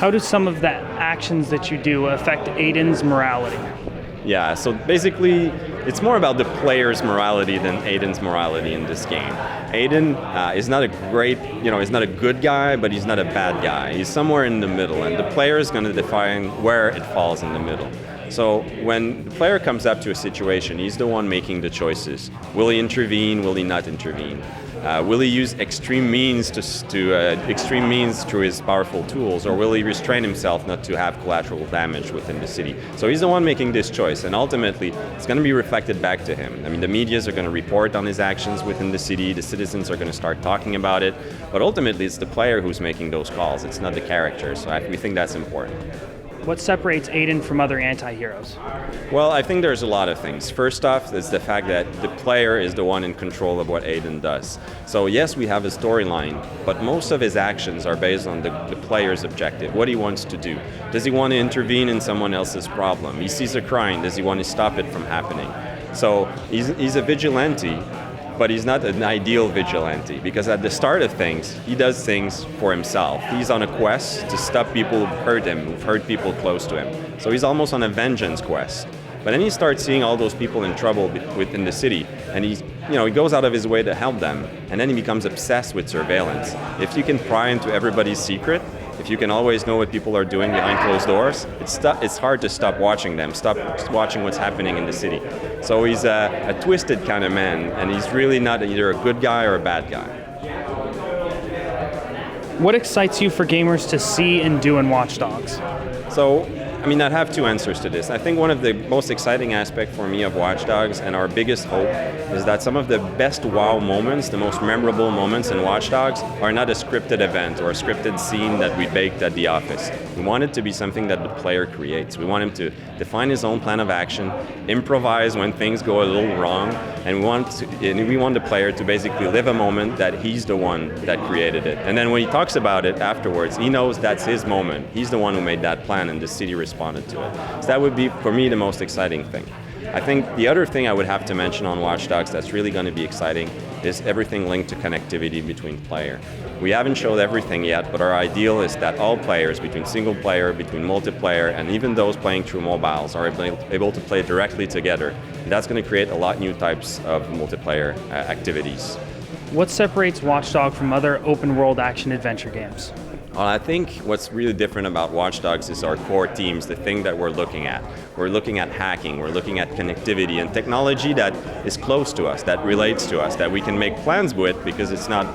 How do some of the actions that you do affect Aiden's morality? Yeah, so basically, it's more about the player's morality than Aiden's morality in this game. Aiden is not a great, he's not a good guy, but he's not a bad guy. He's somewhere in the middle, and the player is going to define where it falls in the middle. So when the player comes up to a situation, he's the one making the choices. Will he intervene? Will he not intervene? Will he use extreme means through his powerful tools, or will he restrain himself not to have collateral damage within the city? So he's the one making this choice, and ultimately it's going to be reflected back to him. I mean, the medias are going to report on his actions within the city, the citizens are going to start talking about it, but ultimately it's the player who's making those calls, it's not the character, so we think that's important. What separates Aiden from other anti-heroes? Well, I think there's a lot of things. First off, is the fact that the player is the one in control of what Aiden does. So yes, we have a storyline, but most of his actions are based on the player's objective, what he wants to do. Does he want to intervene in someone else's problem? He sees a crime, does he want to stop it from happening? So he's a vigilante, but he's not an ideal vigilante, because at the start of things, he does things for himself. He's on a quest to stop people who hurt him, who've hurt people close to him. So he's almost on a vengeance quest. But then he starts seeing all those people in trouble within the city, and he goes out of his way to help them, and then he becomes obsessed with surveillance. If you can pry into everybody's secret, if you can always know what people are doing behind closed doors, it's hard to stop watching them, stop watching what's happening in the city. So he's a twisted kind of man, and he's really not either a good guy or a bad guy. What excites you for gamers to see and do in Watch Dogs? So, I'd have two answers to this. I think one of the most exciting aspects for me of Watch Dogs, and our biggest hope, is that some of the best wow moments, the most memorable moments in Watch Dogs, are not a scripted event or a scripted scene that we baked at the office. We want it to be something that the player creates. We want him to define his own plan of action, improvise when things go a little wrong, and we want the player to basically live a moment that he's the one that created it. And then when he talks about it afterwards, he knows that's his moment. He's the one who made that plan, and the city responded to it. So that would be, for me, the most exciting thing. I think the other thing I would have to mention on Watch Dogs that's really going to be exciting is everything linked to connectivity between player. We haven't showed everything yet, but our ideal is that all players, between single player, between multiplayer, and even those playing through mobiles, are able to play directly together. And that's going to create a lot new types of multiplayer activities. What separates Watch Dogs from other open-world action-adventure games? Well, I think what's really different about Watch Dogs is our core themes, the thing that we're looking at. We're looking at hacking, we're looking at connectivity and technology that is close to us, that relates to us, that we can make plans with because it's not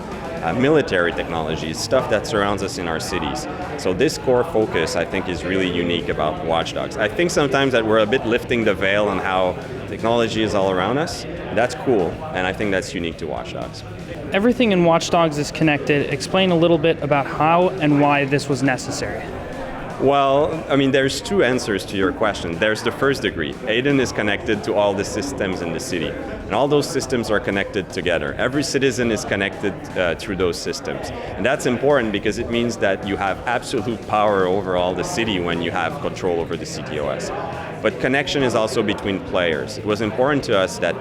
military technology, it's stuff that surrounds us in our cities. So this core focus, I think, is really unique about Watch Dogs. I think sometimes that we're a bit lifting the veil on how technology is all around us. That's cool, and I think that's unique to Watch Dogs. Everything in Watch Dogs is connected. Explain a little bit about how and why this was necessary. Well, there's two answers to your question. There's the first degree. Aiden is connected to all the systems in the city, and all those systems are connected together. Every citizen is connected through those systems. And that's important because it means that you have absolute power over all the city when you have control over the CTOS. But connection is also between players. It was important to us that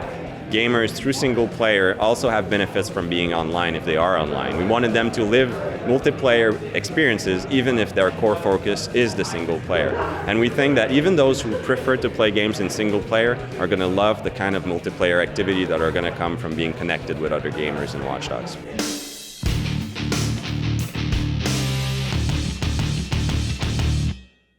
gamers through single player also have benefits from being online if they are online. We wanted them to live multiplayer experiences even if their core focus is the single player. And we think that even those who prefer to play games in single player are going to love the kind of multiplayer activity that are going to come from being connected with other gamers in Watch Dogs.